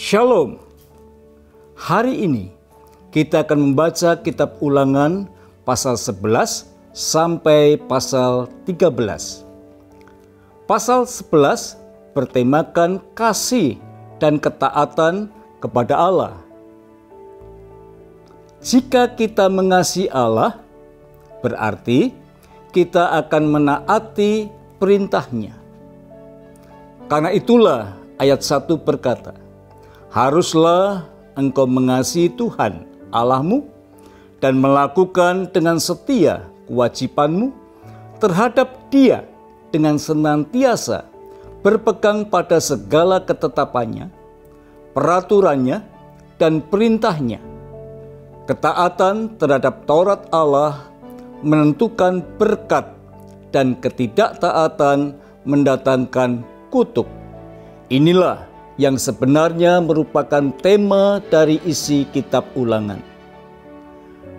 Shalom. Hari ini kita akan membaca kitab Ulangan pasal 11 sampai pasal 13. Pasal 11 bertemakan kasih dan ketaatan kepada Allah. Jika kita mengasihi Allah, berarti kita akan menaati perintahnya. Karena itulah ayat 1 berkata, haruslah engkau mengasihi Tuhan Allahmu dan melakukan dengan setia kewajibanmu terhadap Dia dengan senantiasa berpegang pada segala ketetapannya, peraturannya, dan perintahnya. Ketaatan terhadap Taurat Allah menentukan berkat dan ketidaktaatan mendatangkan kutuk. Inilah yang sebenarnya merupakan tema dari isi kitab Ulangan.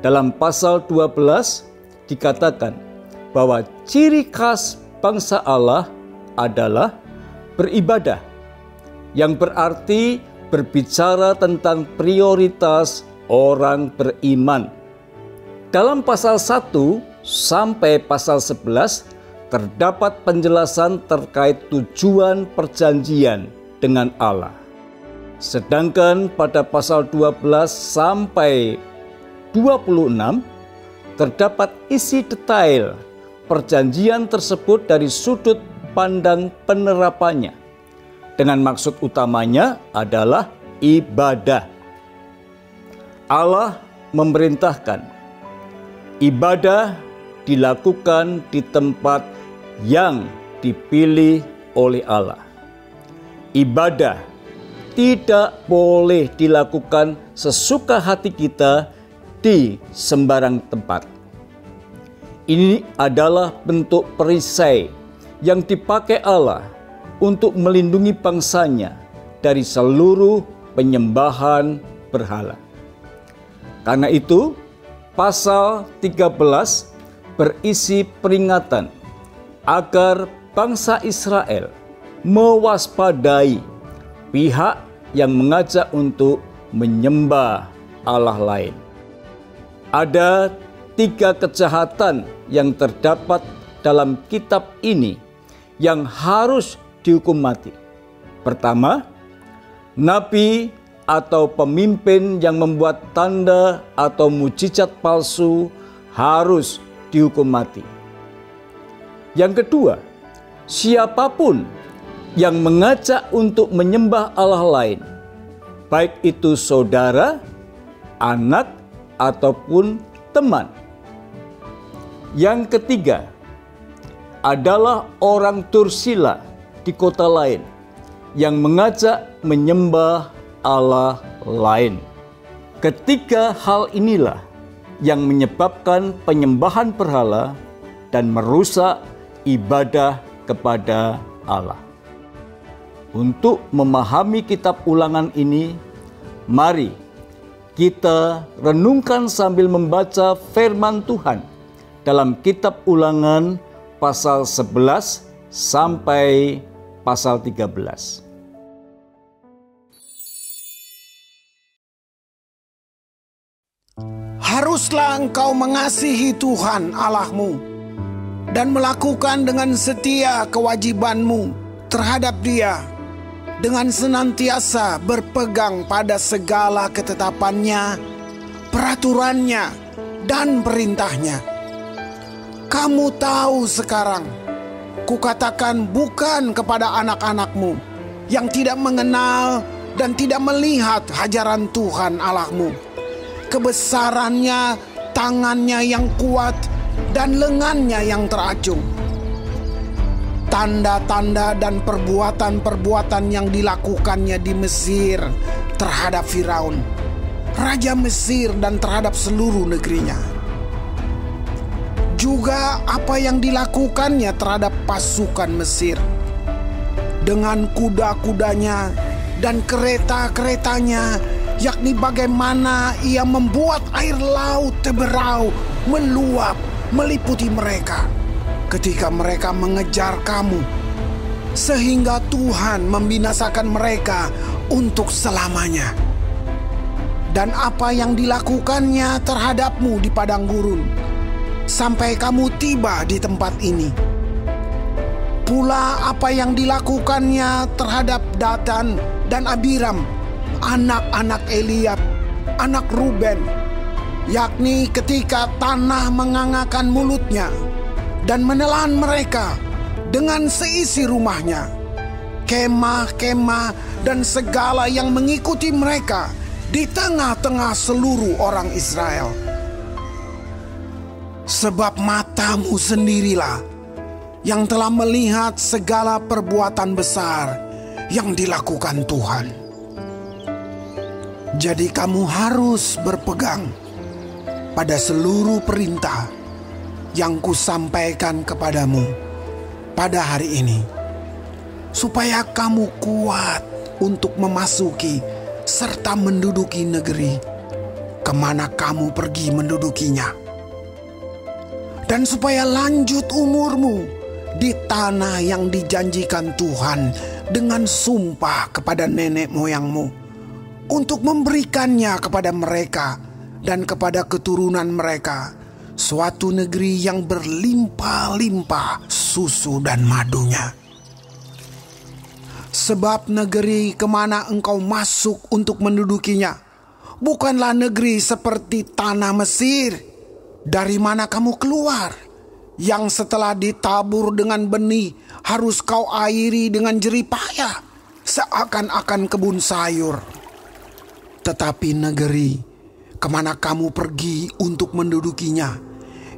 Dalam pasal 12 dikatakan bahwa ciri khas bangsa Allah adalah beribadah, yang berarti berbicara tentang prioritas orang beriman. Dalam pasal 1 sampai pasal 11 terdapat penjelasan terkait tujuan perjanjian dengan Allah. Sedangkan pada pasal 12 sampai 26 terdapat isi detail perjanjian tersebut dari sudut pandang penerapannya, dengan maksud utamanya adalah ibadah. Allah memerintahkan ibadah dilakukan di tempat yang dipilih oleh Allah. Ibadah tidak boleh dilakukan sesuka hati kita di sembarang tempat. Ini adalah bentuk perisai yang dipakai Allah untuk melindungi bangsanya dari seluruh penyembahan berhala. Karena itu, pasal 13 berisi peringatan agar bangsa Israel mewaspadai pihak yang mengajak untuk menyembah Allah lain. Ada 3 kejahatan yang terdapat dalam kitab ini yang harus dihukum mati. Pertama, nabi atau pemimpin yang membuat tanda atau mujizat palsu harus dihukum mati. Yang kedua, siapapun yang mengajak untuk menyembah Allah lain, baik itu saudara, anak, ataupun teman. Yang ketiga adalah orang Tursila di kota lain yang mengajak menyembah Allah lain. Ketiga hal inilah yang menyebabkan penyembahan berhala dan merusak ibadah kepada Allah. Untuk memahami kitab Ulangan ini, mari kita renungkan sambil membaca firman Tuhan dalam kitab Ulangan pasal 11 sampai pasal 13. Haruslah engkau mengasihi Tuhan Allahmu dan melakukan dengan setia kewajibanmu terhadap Dia dengan senantiasa berpegang pada segala ketetapannya, peraturannya, dan perintahnya. Kamu tahu sekarang, kukatakan bukan kepada anak-anakmu yang tidak mengenal dan tidak melihat ajaran Tuhan Allahmu, kebesarannya, tangannya yang kuat, dan lengannya yang teracung. Tanda-tanda dan perbuatan-perbuatan yang dilakukannya di Mesir terhadap Firaun, raja Mesir, dan terhadap seluruh negerinya. Juga apa yang dilakukannya terhadap pasukan Mesir dengan kuda-kudanya dan kereta-keretanya, yakni bagaimana ia membuat air laut Teberau meluap meliputi mereka ketika mereka mengejar kamu, sehingga Tuhan membinasakan mereka untuk selamanya. Dan apa yang dilakukannya terhadapmu di padang gurun, sampai kamu tiba di tempat ini. Pula apa yang dilakukannya terhadap Datan dan Abiram, anak-anak Eliab, anak Ruben, yakni ketika tanah mengangakan mulutnya dan menelan mereka dengan seisi rumahnya, kemah-kemah dan segala yang mengikuti mereka di tengah-tengah seluruh orang Israel. Sebab matamu sendirilah yang telah melihat segala perbuatan besar yang dilakukan Tuhan. Jadi kamu harus berpegang pada seluruh perintah yang kusampaikan kepadamu pada hari ini, supaya kamu kuat untuk memasuki serta menduduki negeri kemana kamu pergi mendudukinya, dan supaya lanjut umurmu di tanah yang dijanjikan Tuhan dengan sumpah kepada nenek moyangmu, untuk memberikannya kepada mereka dan kepada keturunan mereka, suatu negeri yang berlimpah-limpah susu dan madunya. Sebab negeri kemana engkau masuk untuk mendudukinya bukanlah negeri seperti tanah Mesir, dari mana kamu keluar, yang setelah ditabur dengan benih harus kau airi dengan jerih payah, seakan-akan kebun sayur. Tetapi negeri kemana kamu pergi untuk mendudukinya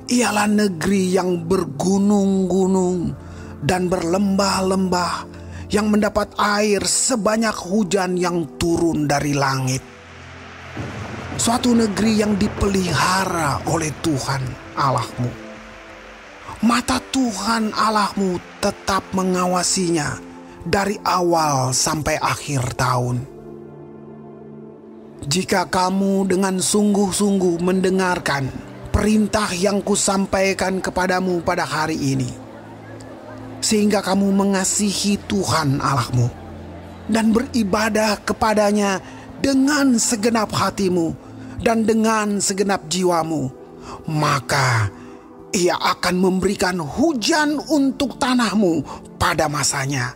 ialah negeri yang bergunung-gunung dan berlembah-lembah, yang mendapat air sebanyak hujan yang turun dari langit. Suatu negeri yang dipelihara oleh Tuhan Allahmu. Mata Tuhan Allahmu tetap mengawasinya dari awal sampai akhir tahun. Jika kamu dengan sungguh-sungguh mendengarkan perintah yang kusampaikan kepadamu pada hari ini, sehingga kamu mengasihi Tuhan Allahmu dan beribadah kepadanya dengan segenap hatimu dan dengan segenap jiwamu, maka Ia akan memberikan hujan untuk tanahmu pada masanya,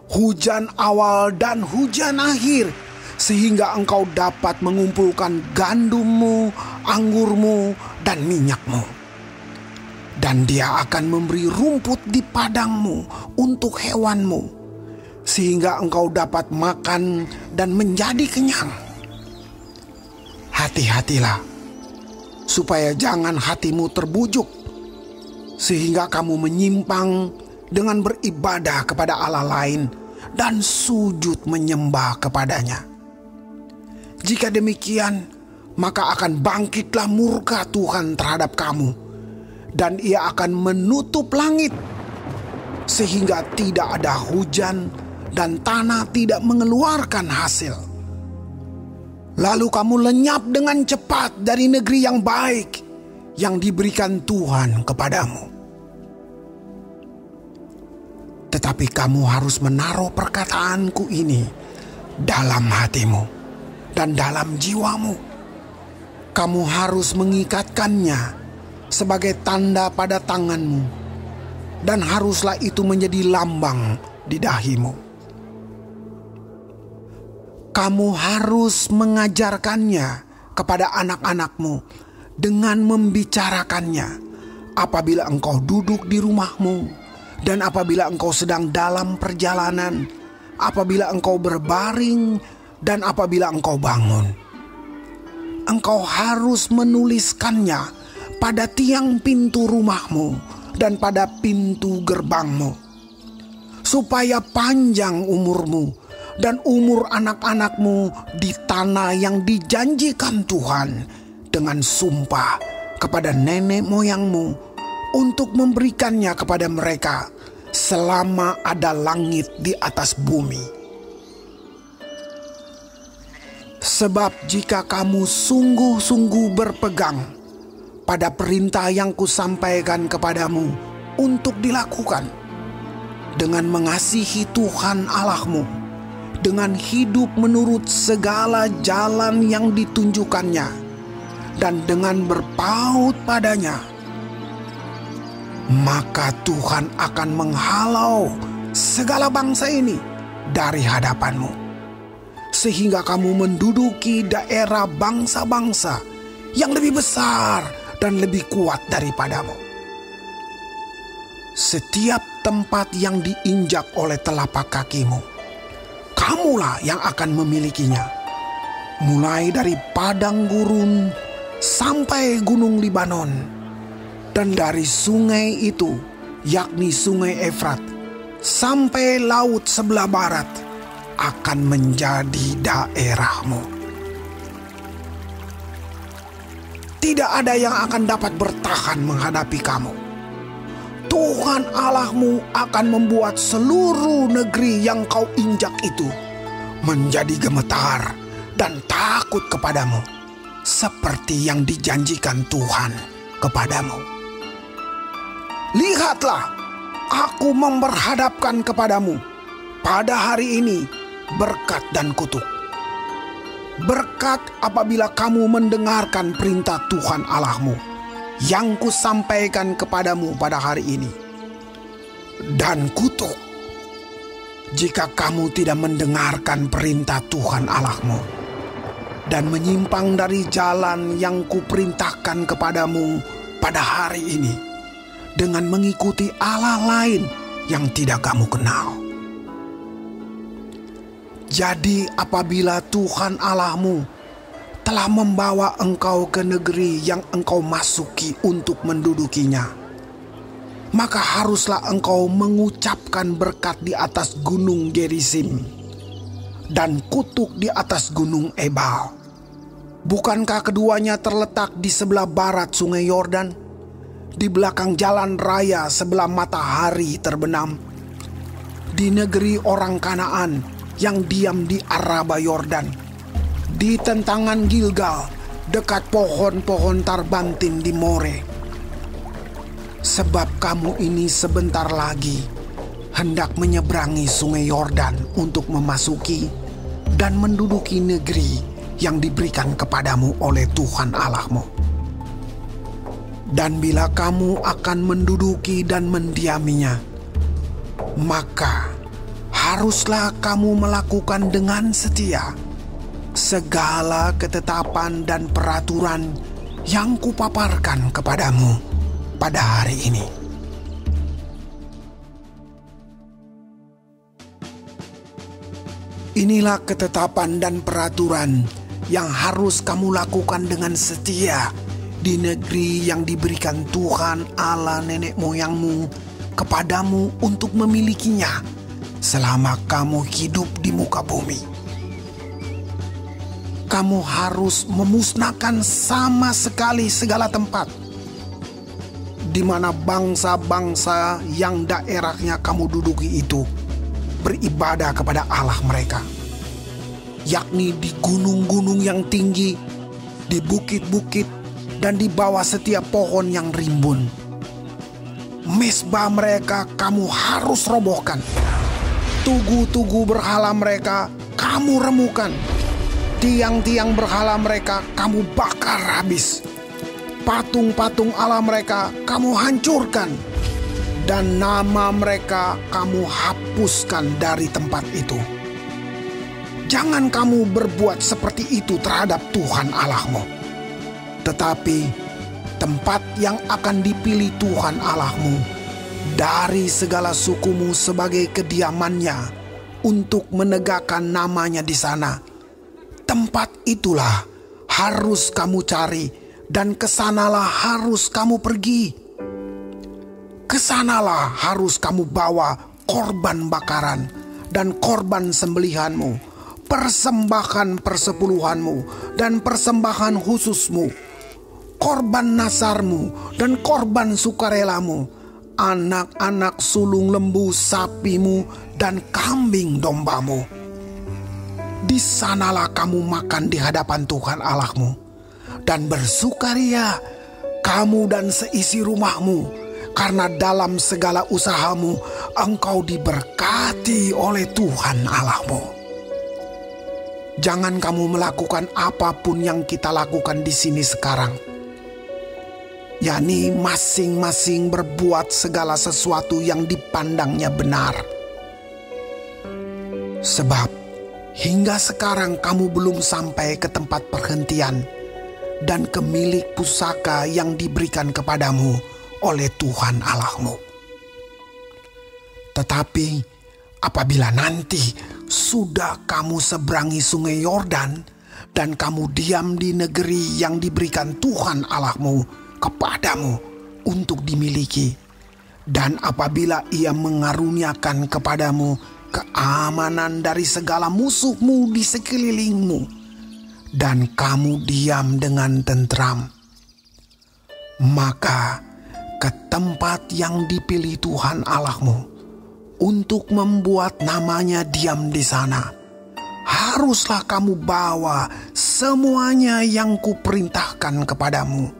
hujan awal dan hujan akhir, sehingga engkau dapat mengumpulkan gandummu, anggurmu, dan minyakmu. Dan Dia akan memberi rumput di padangmu untuk hewanmu, sehingga engkau dapat makan dan menjadi kenyang. Hati-hatilah, supaya jangan hatimu terbujuk, sehingga kamu menyimpang dengan beribadah kepada Allah lain dan sujud menyembah kepadanya. Jika demikian, maka akan bangkitlah murka Tuhan terhadap kamu, dan Ia akan menutup langit sehingga tidak ada hujan dan tanah tidak mengeluarkan hasil. Lalu kamu lenyap dengan cepat dari negeri yang baik yang diberikan Tuhan kepadamu. Tetapi kamu harus menaruh perkataanku ini dalam hatimu dan dalam jiwamu. Kamu harus mengikatkannya sebagai tanda pada tanganmu, dan haruslah itu menjadi lambang di dahimu. Kamu harus mengajarkannya kepada anak-anakmu dengan membicarakannya apabila engkau duduk di rumahmu, dan apabila engkau sedang dalam perjalanan, apabila engkau berbaring, dan apabila engkau bangun. Engkau harus menuliskannya pada tiang pintu rumahmu dan pada pintu gerbangmu, supaya panjang umurmu dan umur anak-anakmu di tanah yang dijanjikan Tuhan dengan sumpah kepada nenek moyangmu, untuk memberikannya kepada mereka selama ada langit di atas bumi. Sebab jika kamu sungguh-sungguh berpegang pada perintah yang kusampaikan kepadamu untuk dilakukan, dengan mengasihi Tuhan Allahmu, dengan hidup menurut segala jalan yang ditunjukkannya, dan dengan berpaut padanya, maka Tuhan akan menghalau segala bangsa ini dari hadapanmu, sehingga kamu menduduki daerah bangsa-bangsa yang lebih besar dan lebih kuat daripadamu. Setiap tempat yang diinjak oleh telapak kakimu, kamulah yang akan memilikinya, mulai dari padang gurun sampai gunung Libanon, dan dari sungai itu, yakni sungai Efrat, sampai laut sebelah barat, akan menjadi daerahmu. Tidak ada yang akan dapat bertahan menghadapi kamu. Tuhan Allahmu akan membuat seluruh negeri yang kau injak itu menjadi gemetar dan takut kepadamu, seperti yang dijanjikan Tuhan kepadamu. Lihatlah, aku memperhadapkan kepadamu pada hari ini berkat dan kutuk. Berkat apabila kamu mendengarkan perintah Tuhan Allahmu yang kusampaikan kepadamu pada hari ini. Dan kutuk jika kamu tidak mendengarkan perintah Tuhan Allahmu dan menyimpang dari jalan yang kuperintahkan kepadamu pada hari ini, dengan mengikuti Allah lain yang tidak kamu kenal. Jadi apabila Tuhan Allahmu telah membawa engkau ke negeri yang engkau masuki untuk mendudukinya, maka haruslah engkau mengucapkan berkat di atas gunung Gerizim dan kutuk di atas gunung Ebal. Bukankah keduanya terletak di sebelah barat sungai Yordan, di belakang jalan raya sebelah matahari terbenam, di negeri orang Kanaan yang diam di Araba Yordan, di tentangan Gilgal dekat pohon-pohon tarbantin di More? Sebab kamu ini sebentar lagi hendak menyeberangi sungai Yordan untuk memasuki dan menduduki negeri yang diberikan kepadamu oleh Tuhan Allahmu. Dan bila kamu akan menduduki dan mendiaminya, maka haruslah kamu melakukan dengan setia segala ketetapan dan peraturan yang kupaparkan kepadamu pada hari ini. Inilah ketetapan dan peraturan yang harus kamu lakukan dengan setia di negeri yang diberikan Tuhan Allah nenek moyangmu kepadamu untuk memilikinya selama kamu hidup di muka bumi. Kamu harus memusnahkan sama sekali segala tempat di mana bangsa-bangsa yang daerahnya kamu duduki itu beribadah kepada Allah mereka, yakni di gunung-gunung yang tinggi, di bukit-bukit, dan di bawah setiap pohon yang rimbun. Mezbah mereka kamu harus robohkan. Tugu-tugu berhala mereka kamu remukan. Tiang-tiang berhala mereka kamu bakar habis. Patung-patung Allah mereka kamu hancurkan. Dan nama mereka kamu hapuskan dari tempat itu. Jangan kamu berbuat seperti itu terhadap Tuhan Allahmu. Tetapi tempat yang akan dipilih Tuhan Allahmu dari segala sukumu sebagai kediamannya untuk menegakkan namanya di sana, tempat itulah harus kamu cari dan kesanalah harus kamu pergi. Kesanalah harus kamu bawa korban bakaran dan korban sembelihanmu, persembahan persepuluhanmu dan persembahan khususmu, korban nasarmu dan korban sukarelamu, anak-anak sulung lembu sapimu dan kambing dombamu. Di sanalah kamu makan di hadapan Tuhan Allahmu dan bersukaria, kamu dan seisi rumahmu, karena dalam segala usahamu engkau diberkati oleh Tuhan Allahmu. Jangan kamu melakukan apapun yang kita lakukan di sini sekarang, yakni masing-masing berbuat segala sesuatu yang dipandangnya benar. Sebab hingga sekarang kamu belum sampai ke tempat perhentian dan ke milik pusaka yang diberikan kepadamu oleh Tuhan Allahmu. Tetapi apabila nanti sudah kamu seberangi sungai Yordan dan kamu diam di negeri yang diberikan Tuhan Allahmu kepadamu untuk dimiliki, dan apabila Ia mengaruniakan kepadamu keamanan dari segala musuhmu di sekelilingmu, dan kamu diam dengan tentram, maka ke tempat yang dipilih Tuhan Allahmu untuk membuat namanya diam di sana, haruslah kamu bawa semuanya yang kuperintahkan kepadamu,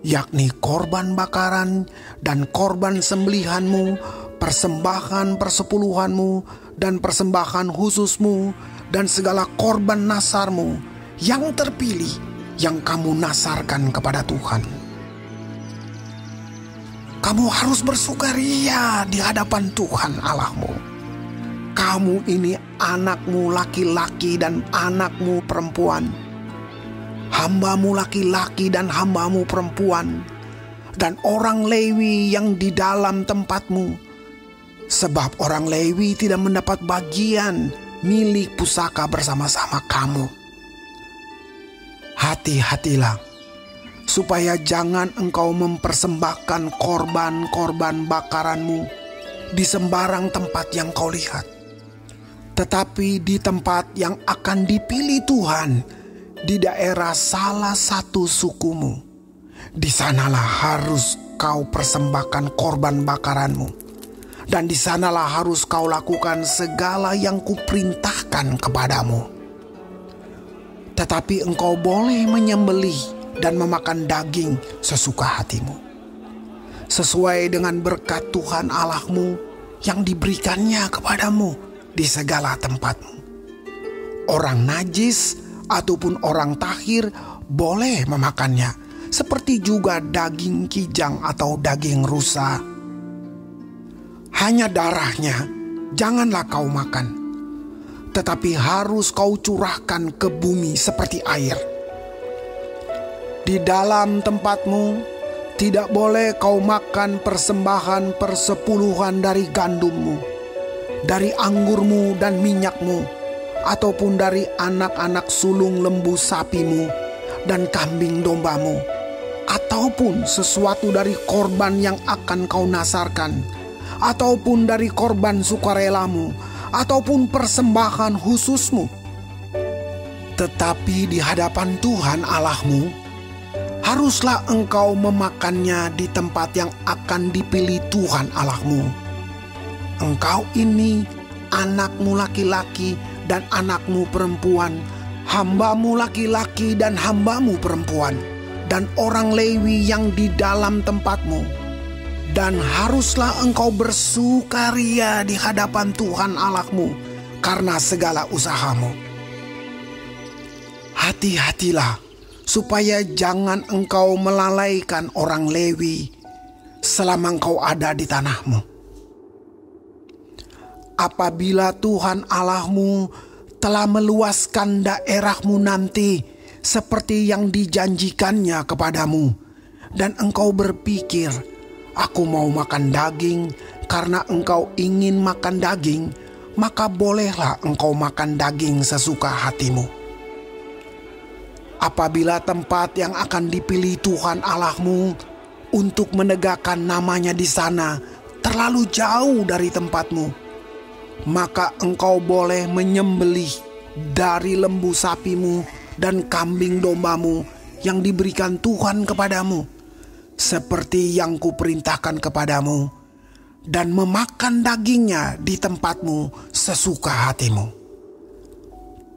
yakni korban bakaran dan korban sembelihanmu, persembahan persepuluhanmu dan persembahan khususmu, dan segala korban nasarmu yang terpilih yang kamu nasarkan kepada Tuhan. Kamu harus bersukaria di hadapan Tuhan Allahmu. Kamu ini anakmu laki-laki dan anakmu perempuan, hambamu laki-laki dan hambamu perempuan, dan orang Lewi yang di dalam tempatmu. Sebab orang Lewi tidak mendapat bagian milik pusaka bersama-sama kamu. Hati-hatilah, supaya jangan engkau mempersembahkan korban-korban bakaranmu di sembarang tempat yang kau lihat, tetapi di tempat yang akan dipilih Tuhan, di daerah salah satu sukumu. Di sanalah harus kau persembahkan korban bakaranmu, dan di sanalah harus kau lakukan segala yang kuperintahkan kepadamu. Tetapi engkau boleh menyembelih dan memakan daging sesuka hatimu, sesuai dengan berkat Tuhan Allahmu yang diberikannya kepadamu di segala tempatmu. Orang najis ataupun orang tahir boleh memakannya, seperti juga daging kijang atau daging rusa. Hanya darahnya janganlah kau makan, tetapi harus kau curahkan ke bumi seperti air. Di dalam tempatmu tidak boleh kau makan persembahan persepuluhan dari gandummu, dari anggurmu dan minyakmu, ataupun dari anak-anak sulung lembu sapimu dan kambing dombamu, ataupun sesuatu dari korban yang akan kau nasarkan, ataupun dari korban sukarelamu, ataupun persembahan khususmu. Tetapi di hadapan Tuhan Allahmu, haruslah engkau memakannya di tempat yang akan dipilih Tuhan Allahmu. Engkau ini, anakmu laki-laki dan anakmu perempuan, hambamu laki-laki dan hambamu perempuan, dan orang Lewi yang di dalam tempatmu. Dan haruslah engkau bersukaria di hadapan Tuhan Allahmu karena segala usahamu. Hati-hatilah, supaya jangan engkau melalaikan orang Lewi selama engkau ada di tanahmu. Apabila Tuhan Allahmu telah meluaskan daerahmu nanti seperti yang dijanjikannya kepadamu, dan engkau berpikir, aku mau makan daging karena engkau ingin makan daging, maka bolehlah engkau makan daging sesuka hatimu. Apabila tempat yang akan dipilih Tuhan Allahmu untuk menegakkan namanya di sana terlalu jauh dari tempatmu, maka engkau boleh menyembelih dari lembu sapimu dan kambing dombamu yang diberikan Tuhan kepadamu, seperti yang kuperintahkan kepadamu, dan memakan dagingnya di tempatmu sesuka hatimu.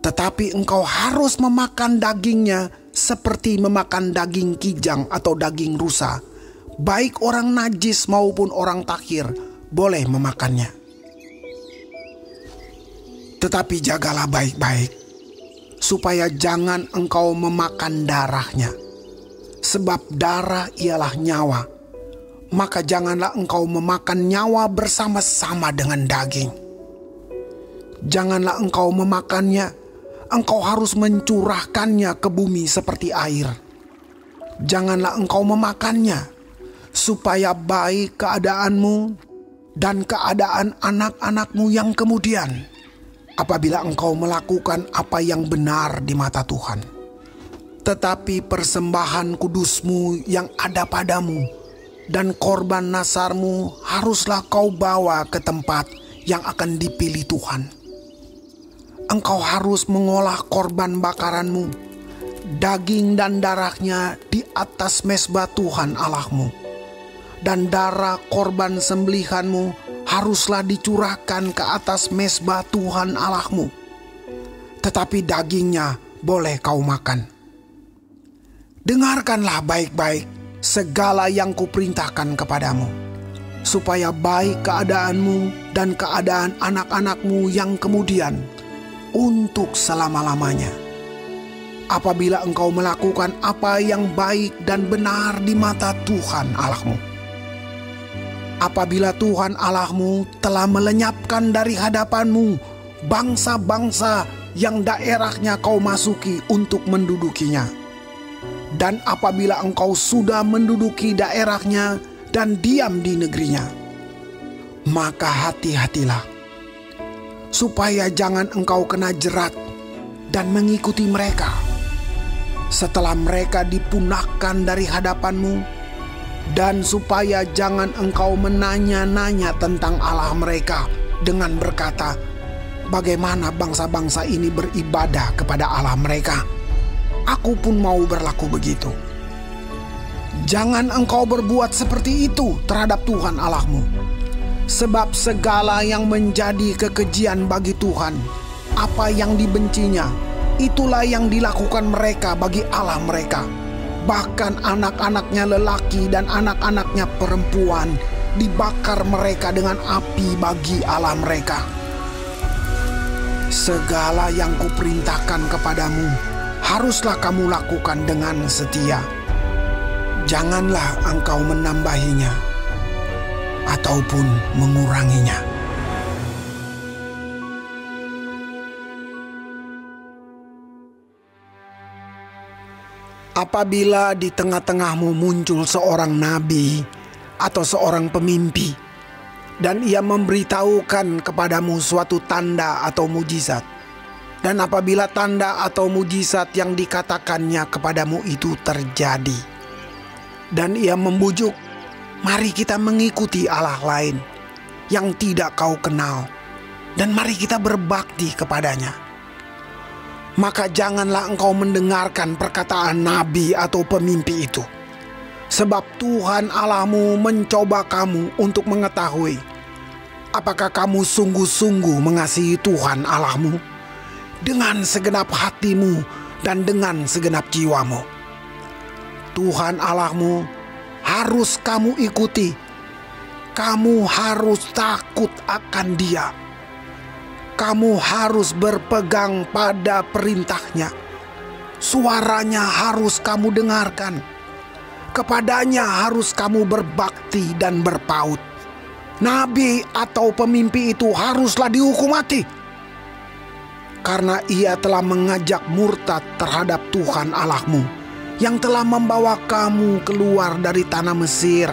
Tetapi engkau harus memakan dagingnya seperti memakan daging kijang atau daging rusa, baik orang najis maupun orang takhir boleh memakannya. Tetapi jagalah baik-baik, supaya jangan engkau memakan darahnya. Sebab darah ialah nyawa, maka janganlah engkau memakan nyawa bersama-sama dengan daging. Janganlah engkau memakannya, engkau harus mencurahkannya ke bumi seperti air. Janganlah engkau memakannya, supaya baik keadaanmu dan keadaan anak-anakmu yang kemudian, apabila engkau melakukan apa yang benar di mata Tuhan. Tetapi persembahan kudusmu yang ada padamu dan korban nasarmu haruslah kau bawa ke tempat yang akan dipilih Tuhan. Engkau harus mengolah korban bakaranmu, daging dan darahnya di atas mezbah Tuhan Allahmu. Dan darah korban sembelihanmu haruslah dicurahkan ke atas mezbah Tuhan Allahmu. Tetapi dagingnya boleh kau makan. Dengarkanlah baik-baik segala yang kuperintahkan kepadamu, supaya baik keadaanmu dan keadaan anak-anakmu yang kemudian untuk selama-lamanya. Apabila engkau melakukan apa yang baik dan benar di mata Tuhan Allahmu. Apabila Tuhan Allahmu telah melenyapkan dari hadapanmu bangsa-bangsa yang daerahnya kau masuki untuk mendudukinya. Dan apabila engkau sudah menduduki daerahnya dan diam di negerinya, maka hati-hatilah, supaya jangan engkau kena jerat dan mengikuti mereka. Setelah mereka dipunahkan dari hadapanmu, dan supaya jangan engkau menanya-nanya tentang Allah mereka dengan berkata, bagaimana bangsa-bangsa ini beribadah kepada Allah mereka. Aku pun mau berlaku begitu. Jangan engkau berbuat seperti itu terhadap Tuhan Allahmu. Sebab segala yang menjadi kekejian bagi Tuhan, apa yang dibencinya, itulah yang dilakukan mereka bagi Allah mereka. Bahkan anak-anaknya lelaki dan anak-anaknya perempuan dibakar mereka dengan api bagi Allah mereka. Segala yang kuperintahkan kepadamu haruslah kamu lakukan dengan setia. Janganlah engkau menambahinya ataupun menguranginya. Apabila di tengah-tengahmu muncul seorang nabi atau seorang pemimpi, dan ia memberitahukan kepadamu suatu tanda atau mujizat, dan apabila tanda atau mujizat yang dikatakannya kepadamu itu terjadi, dan ia membujuk, mari kita mengikuti Allah lain yang tidak kau kenal, dan mari kita berbakti kepadanya. Maka janganlah engkau mendengarkan perkataan nabi atau pemimpi itu. Sebab Tuhan Allahmu mencoba kamu untuk mengetahui apakah kamu sungguh-sungguh mengasihi Tuhan Allahmu dengan segenap hatimu dan dengan segenap jiwamu. Tuhan Allahmu harus kamu ikuti. Kamu harus takut akan Dia. Kamu harus berpegang pada perintahnya. Suaranya harus kamu dengarkan. Kepadanya harus kamu berbakti dan berpaut. Nabi atau pemimpi itu haruslah dihukum mati, karena ia telah mengajak murtad terhadap Tuhan Allahmu, yang telah membawa kamu keluar dari tanah Mesir,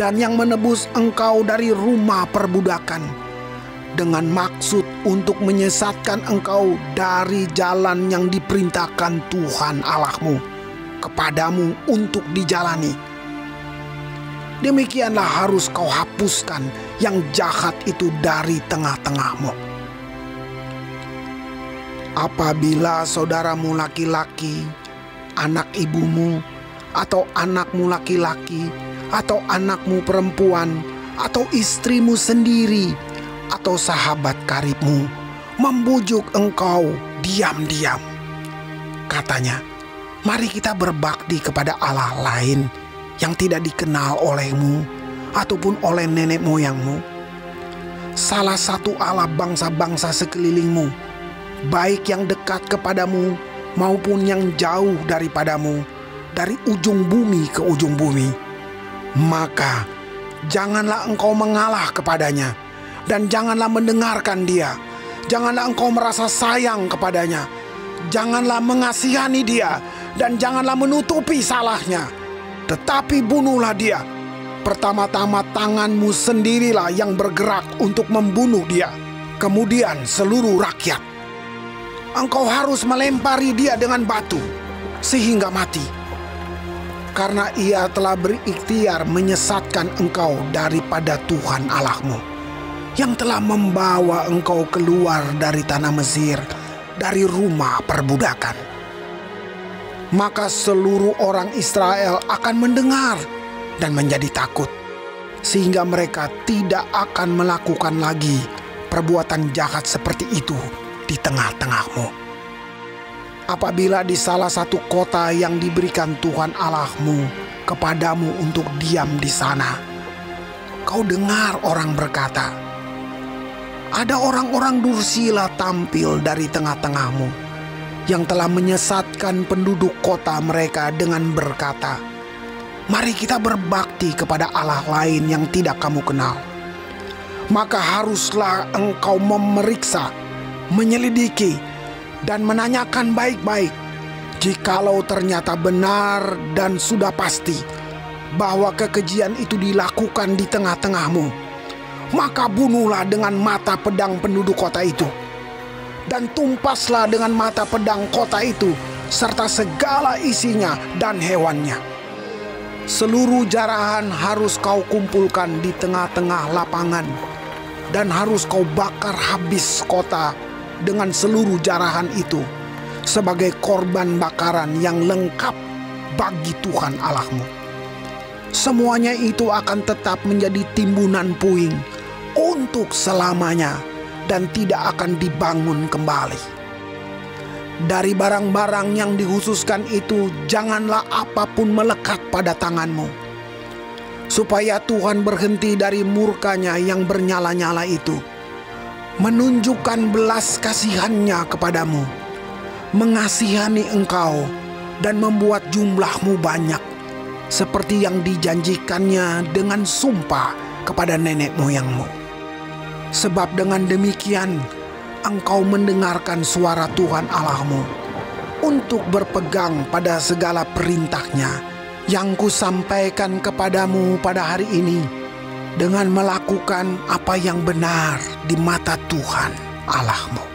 dan yang menebus engkau dari rumah perbudakan, dengan maksud untuk menyesatkan engkau dari jalan yang diperintahkan Tuhan Allahmu kepadamu untuk dijalani. Demikianlah harus kau hapuskan yang jahat itu dari tengah-tengahmu. Apabila saudaramu laki-laki, anak ibumu, atau anakmu laki-laki, atau anakmu perempuan, atau istrimu sendiri, atau sahabat karibmu membujuk engkau diam-diam, katanya, mari kita berbakti kepada Allah lain yang tidak dikenal olehmu ataupun oleh nenek moyangmu, salah satu Allah bangsa-bangsa sekelilingmu, baik yang dekat kepadamu maupun yang jauh daripadamu, dari ujung bumi ke ujung bumi, maka janganlah engkau mengalah kepadanya, dan janganlah mendengarkan dia. Janganlah engkau merasa sayang kepadanya, janganlah mengasihani dia, dan janganlah menutupi salahnya. Tetapi bunuhlah dia. Pertama-tama tanganmu sendirilah yang bergerak untuk membunuh dia, kemudian seluruh rakyat. Engkau harus melempari dia dengan batu sehingga mati, karena ia telah berikhtiar menyesatkan engkau daripada Tuhan Allahmu, yang telah membawa engkau keluar dari tanah Mesir, dari rumah perbudakan. Maka seluruh orang Israel akan mendengar dan menjadi takut, sehingga mereka tidak akan melakukan lagi perbuatan jahat seperti itu di tengah-tengahmu. Apabila di salah satu kota yang diberikan Tuhan Allahmu kepadamu untuk diam di sana, kau dengar orang berkata, ada orang-orang dursila tampil dari tengah-tengahmu, yang telah menyesatkan penduduk kota mereka dengan berkata, mari kita berbakti kepada Allah lain yang tidak kamu kenal. Maka haruslah engkau memeriksa, menyelidiki, dan menanyakan baik-baik. Jikalau ternyata benar dan sudah pasti bahwa kekejian itu dilakukan di tengah-tengahmu, maka bunuhlah dengan mata pedang penduduk kota itu, dan tumpaslah dengan mata pedang kota itu serta segala isinya dan hewannya. Seluruh jarahan harus kau kumpulkan di tengah-tengah lapangan, dan harus kau bakar habis kota dengan seluruh jarahan itu sebagai korban bakaran yang lengkap bagi Tuhan Allahmu. Semuanya itu akan tetap menjadi timbunan puing untuk selamanya dan tidak akan dibangun kembali. Dari barang-barang yang dikhususkan itu janganlah apapun melekat pada tanganmu, supaya Tuhan berhenti dari murkanya yang bernyala-nyala itu, menunjukkan belas kasihannya kepadamu, mengasihani engkau, dan membuat jumlahmu banyak, seperti yang dijanjikannya dengan sumpah kepada nenek moyangmu. Sebab dengan demikian engkau mendengarkan suara Tuhan Allahmu untuk berpegang pada segala perintahnya yang kusampaikan kepadamu pada hari ini, dengan melakukan apa yang benar di mata Tuhan Allahmu.